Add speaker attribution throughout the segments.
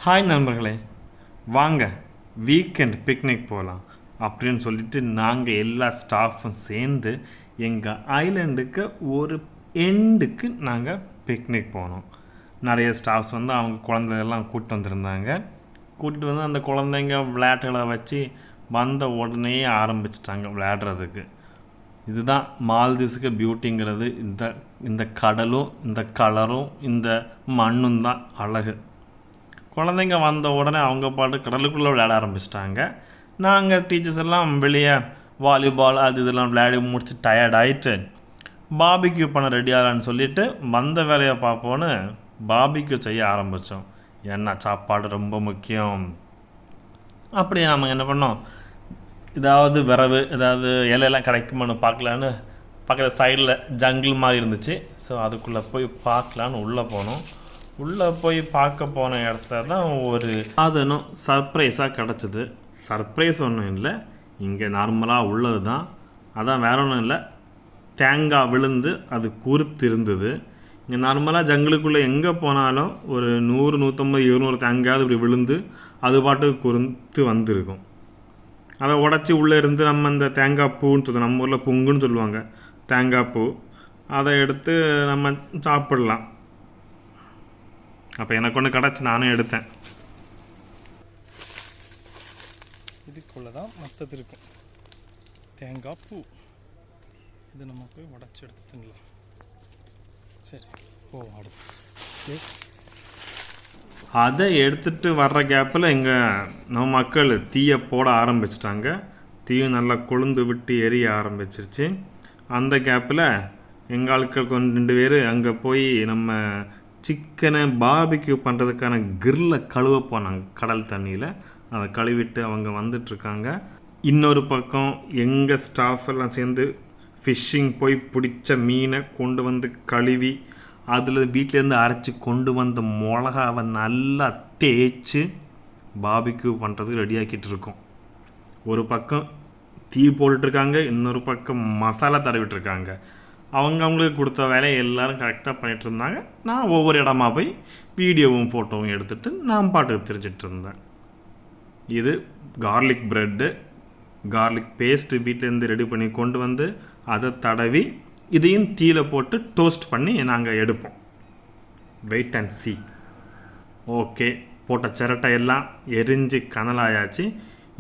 Speaker 1: Hi நண்பர்களே, வாங்க weekend picnic போகலாம் அப்படின்னு சொல்லிட்டு நாங்கள் எல்லா ஸ்டாஃபும் சேர்ந்து எங்கள் ஐலண்டுக்கு ஒரு எண்டுக்கு நாங்கள் பிக்னிக் போனோம். நிறைய ஸ்டாஃப்ஸ் வந்து அவங்க குழந்தைகள்லாம் கூப்பிட்டு வந்திருந்தாங்க. கூப்பிட்டு வந்து அந்த குழந்தைங்க விளையாட்டுகளை வச்சு வந்த உடனே ஆரம்பிச்சிட்டாங்க விளையாடுறதுக்கு. இதுதான் மால்தீவ்ஸுக்கு பியூட்டிங்கிறது. இந்த கடலும் இந்த கலரும் இந்த மண்ணும் தான் அழகு. குழந்தைங்க வந்த உடனே அவங்க பாட்டு கடலுக்குள்ளே விளையாட ஆரம்பிச்சிட்டாங்க. நாங்கள் டீச்சர்ஸ் எல்லாம் வெளியே வாலிபால் அது இதெல்லாம் விளையாடி முடிச்சு டயர்ட் ஆகிட்டு பாபிக்யூ பண்ண ரெடியாகலான்னு சொல்லிவிட்டு வந்த வேலையை பார்ப்போன்னு பாபிக்யூ செய்ய ஆரம்பித்தோம். ஏன்னா சாப்பாடு ரொம்ப முக்கியம். அப்படி நம்ம என்ன பண்ணோம், ஏதாவது விரவு ஏதாவது இலையெல்லாம் கிடைக்குமான்னு பார்க்கலான்னு பக்கத்தில் சைடில் ஜங்கிள் மாதிரி இருந்துச்சு. ஸோ அதுக்குள்ளே போய் பார்க்கலான்னு உள்ளே போனோம். உள்ளே போய் பார்க்க போன இடத்துல தான் ஒரு சாதனம் சர்ப்ரைஸாக கிடச்சிது. சர்ப்ரைஸ் ஒன்றும் இல்லை, இங்கே நார்மலாக உள்ளது தான். அதான் வேற ஒன்றும் இல்லை, தேங்காய் விழுந்து அது குறுத்து இருந்தது. இங்கே நார்மலாக ஜங்களுக்குள்ளே எங்கே போனாலும் ஒரு 100, 150, 200 தேங்காய் இப்படி விழுந்து அது பாட்டுக்கு குறுத்து வந்திருக்கும். அதை உடச்சி உள்ளே இருந்து நம்ம இந்த தேங்காய் பூன்னு சொல்லுவோம், நம்ம ஊரில் பொங்குன்னு சொல்லுவாங்க, தேங்காய் பூ, அதை எடுத்து நம்ம சாப்பிடலாம். அப்போ எனக்கு ஒன்று கிடச்சி நானும் எடுத்தேன்.
Speaker 2: இதுக்குள்ளே தான் மற்றது இருக்கும், தேங்காய் பூ. இது நம்ம போய் உடச்சி எடுத்துங்களா? சரி, அடுத்து
Speaker 1: அதை எடுத்துகிட்டு வர்ற கேப்பில் நம்ம மக்கள் தீயை போட ஆரம்பிச்சிட்டாங்க. தீயும் நல்லா கொழுந்து விட்டு எரிய ஆரம்பிச்சிருச்சு. அந்த கேப்பில் எங்கள் ஆட்கள் கொஞ்சம் 2 பேர் அங்கே போய் நம்ம சிக்கனை பார்பிக்யூ பண்ணுறதுக்கான கிரில்லை கழுவ போனாங்க கடல் தண்ணியில். அதை கழுவிட்டு அவங்க வந்துட்டுருக்காங்க. இன்னொரு பக்கம் எங்கள் ஸ்டாஃப் எல்லாம் சேர்ந்து ஃபிஷ்ஷிங் போய் பிடிச்ச மீனை கொண்டு வந்து கழுவி அதில் வீட்டிலேருந்து அரைச்சி கொண்டு வந்த மிளகாவை நல்லா தேய்ச்சி பார்பிக்யூ பண்ணுறதுக்கு ரெடியாக்கிட்டு இருக்கோம். ஒரு பக்கம் தீ போட்டுட்ருக்காங்க, இன்னொரு பக்கம் மசாலா தடவிட்டுருக்காங்க. அவங்களுக்கு கொடுத்த வேலையை எல்லோரும் கரெக்டாக பண்ணிகிட்டு இருந்தாங்க. நான் ஒவ்வொரு இடமா போய் வீடியோவும் ஃபோட்டோவும் எடுத்துகிட்டு நான் பாட்டுக்கு தெரிஞ்சிட்டு இருந்தேன். இது கார்லிக் ப்ரெட்டு, கார்லிக் பேஸ்ட்டு வீட்டிலேருந்து ரெடி பண்ணி கொண்டு வந்து அதை தடவி இதையும் தீயில் போட்டு டோஸ்ட் பண்ணி நாங்கள் எடுப்போம். Wait and C. ஓகே, போட்ட சிரட்டை எல்லாம் எரிஞ்சு கனலாயாச்சு.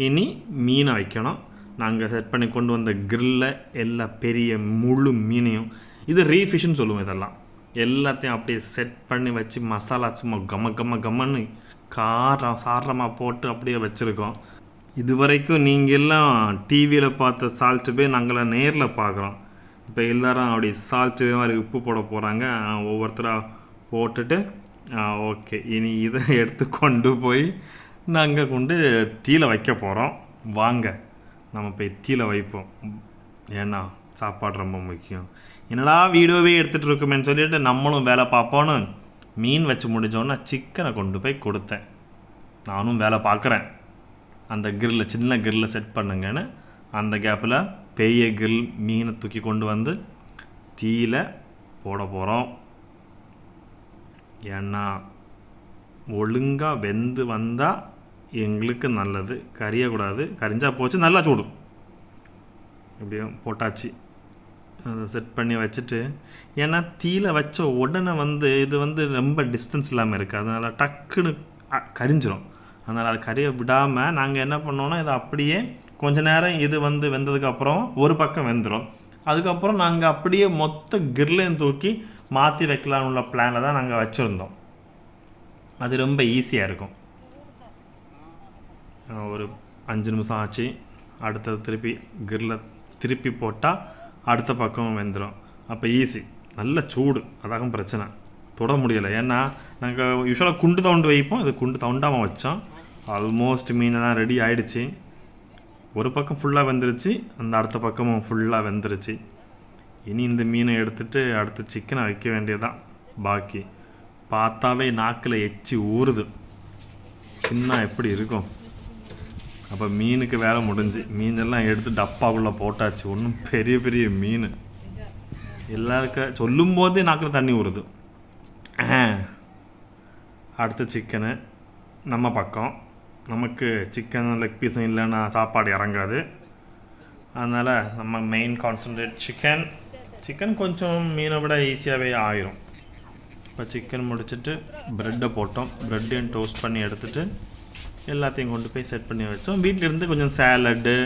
Speaker 1: இனி மீனை வைக்கணும். நாங்கள் செட் பண்ணி கொண்டு வந்த கிரில்ல எல்லா பெரிய முழு மீனையும், இது ரீஃபிஷ்ன்னு சொல்லுவோம், இதெல்லாம் எல்லாத்தையும் அப்படியே செட் பண்ணி வச்சு மசாலா சும்மா கம்மன்னு சாரமாக போட்டு அப்படியே வச்சுருக்கோம். இது வரைக்கும் நீங்கள் எல்லாம் டிவியில் பார்த்த சால்ட்டு போய் நாங்களாம் நேரில் பார்க்குறோம். இப்போ எல்லோரும் அப்படி சால்ட்டு மாதிரி உப்பு போட போகிறாங்க. ஒவ்வொருத்தராக போட்டுட்டு ஓகே, இனி இதை எடுத்து கொண்டு போய் நாங்கள் கொண்டு தீயில வைக்க போகிறோம். வாங்க நம்ம போய் தீயில வைப்போம். ஏன்னா சாப்பாடு ரொம்ப முக்கியம். என்னடா வீடியோவே எடுத்துகிட்டு இருக்கோமேன்னு சொல்லிட்டு நம்மளும் வேலை பார்ப்போன்னு மீன் வச்சு முடிஞ்சோன்னா சிக்கனை கொண்டு போய் கொடுத்தேன். நானும் வேலை பார்க்குறேன், அந்த கிரில்ல சின்ன கிரில்ல செட் பண்ணுங்கன்னு. அந்த கேப்பில் பெரிய கிரில் மீனை தூக்கி கொண்டு வந்து தீயில போட போகிறோம். ஏன்னா ஒழுங்காக வெந்து வந்தால் எங்களுக்கு நல்லது, கரியக்கூடாது. கரிஞ்சால் போச்சு, நல்லா சூடும். எப்படியும் போட்டாச்சு, அதை செட் பண்ணி வச்சுட்டு, ஏன்னா தீயில வச்ச உடனே இது ரொம்ப டிஸ்டன்ஸ் இல்லாமல் இருக்குது, அதனால் டக்குன்னு கரிஞ்சிடும். அதனால் அதை கறியை விடாமல் நாங்கள் என்ன பண்ணோன்னா, இதை அப்படியே கொஞ்ச நேரம் இது வெந்ததுக்கப்புறம் ஒரு பக்கம் வெந்துடும். அதுக்கப்புறம் நாங்கள் அப்படியே மொத்த கிரில்லையும் தூக்கி மாற்றி வைக்கலான்னு உள்ள பிளானில் தான் நாங்கள் வச்சுருந்தோம். அது ரொம்ப ஈஸியாக இருக்கும். ஒரு 5 நிமிஷம் ஆச்சு. அடுத்தது திருப்பி கிரில்ல திருப்பி போட்டால் அடுத்த பக்கம் வெந்துடும். அப்போ ஈஸி, நல்ல சூடு, அதாகும் பிரச்சனை, தொட முடியலை. ஏன்னா நாங்கள் யூஸ்வலாக குண்டு தவுண்டு வைப்போம், இது குண்டு தவுண்டாமல் வச்சோம். ஆல்மோஸ்ட் மீனெல்லாம் ரெடி ஆகிடுச்சு. ஒரு பக்கம் ஃபுல்லாக வெந்துருச்சு, அந்த அடுத்த பக்கமும் ஃபுல்லாக வெந்துருச்சு. இனி இந்த மீனை எடுத்துகிட்டு அடுத்து சிக்கனை வைக்க வேண்டியதான் பாக்கி. பார்த்தாவே நாக்கில் எச்சி ஊறுது. சின்ன எப்படி இருக்கும். அப்போ மீனுக்கு வேலை முடிஞ்சு மீனெல்லாம் எடுத்து டப்பாக்குள்ளே போட்டாச்சு. ஒன்றும் பெரிய பெரிய மீன் எல்லாருக்கும் சொல்லும் போதே நாக்கில் தண்ணி ஊறுது. அடுத்த சிக்கனை நம்ம பக்கம். நமக்கு சிக்கன் லெக் பீஸும் இல்லைன்னா சாப்பாடு இறங்காது. அதனால் நம்ம மெயின் கான்சன்ட்ரேட் சிக்கன் கொஞ்சம் மீனை விட ஈஸியாகவே ஆயிரும். இப்போ சிக்கன் முடிச்சுட்டு ப்ரெட்டை போட்டோம். ப்ரெட்டையும் டோஸ்ட் பண்ணி எடுத்துகிட்டு எல்லாத்தையும் கொண்டு போய் செட் பண்ணி வச்சோம். வீட்டிலேருந்து கொஞ்சம் சேலட்டு,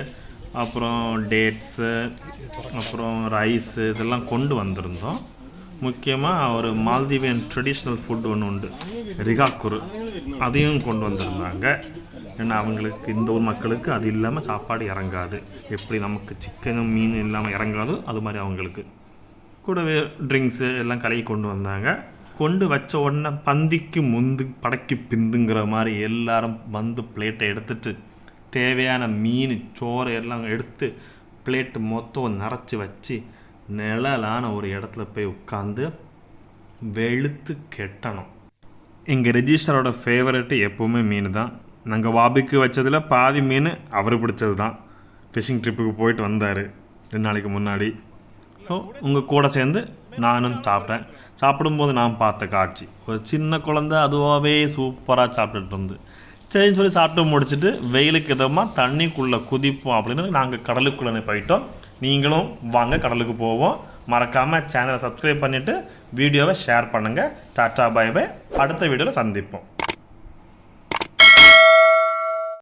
Speaker 1: அப்புறம் டேட்ஸு, அப்புறம் ரைஸு இதெல்லாம் கொண்டு வந்திருந்தோம். முக்கியமாக ஒரு மால்தீவியன் ட்ரெடிஷ்னல் ஃபுட் ஒன்று உண்டு, ரிகாக்குரு, அதையும் கொண்டு வந்திருந்தாங்க. ஏன்னா அவங்களுக்கு, இந்த ஊர் மக்களுக்கு அது இல்லாமல் சாப்பாடு இறங்காது. எப்படி நமக்கு சிக்கனும் மீன் இல்லாமல் இறங்காதோ அது மாதிரி அவங்களுக்கு. கூடவே ட்ரிங்க்ஸு எல்லாம் கலக்கி கொண்டு வந்தாங்க. கொண்டு வச்ச உடனே பந்திக்கு முந்து படைக்கு பிந்துங்கிற மாதிரி எல்லாரும் வந்து பிளேட்டை எடுத்துட்டு தேவையான மீன் சோறு எல்லாம் எடுத்து பிளேட்டு மொத்தம் நிறச்சி வச்சு நிழலான ஒரு இடத்துல போய் உட்காந்து வெளுத்து கெட்டணும். எங்கள் ரெஜிஸ்டரோட ஃபேவரெட்டு எப்போவுமே மீன் தான். நாங்கள் வாபிக்கு வச்சதில் பாதி மீன் அவர் பிடிச்சது தான். ஃபிஷிங் ட்ரிப்புக்கு போயிட்டு வந்தார் 2 நாளைக்கு முன்னாடி. ஸோ உங்கள் கூட சேர்ந்து நானும் சாப்பிட்டேன். சாப்பிடும்போது நான் பார்த்த காட்சி, ஒரு சின்ன குழந்தை அதுவாகவே சூப்பராக சாப்பிட்டுட்டு இருந்து. சரின்னு சொல்லி சாப்பிட்டு முடிச்சுட்டு வெயிலுக்கு இதமாக தண்ணிக்குள்ளே குதிப்போம் அப்படின்னு நாங்கள் கடலுக்குள்ளே போயிட்டோம். நீங்களும் வாங்க, கடலுக்கு போவோம். மறக்காமல் சேனலை சப்ஸ்கிரைப் பண்ணிவிட்டு வீடியோவை ஷேர் பண்ணுங்கள். Tata bye bye. அடுத்த வீடியோவில் சந்திப்போம்.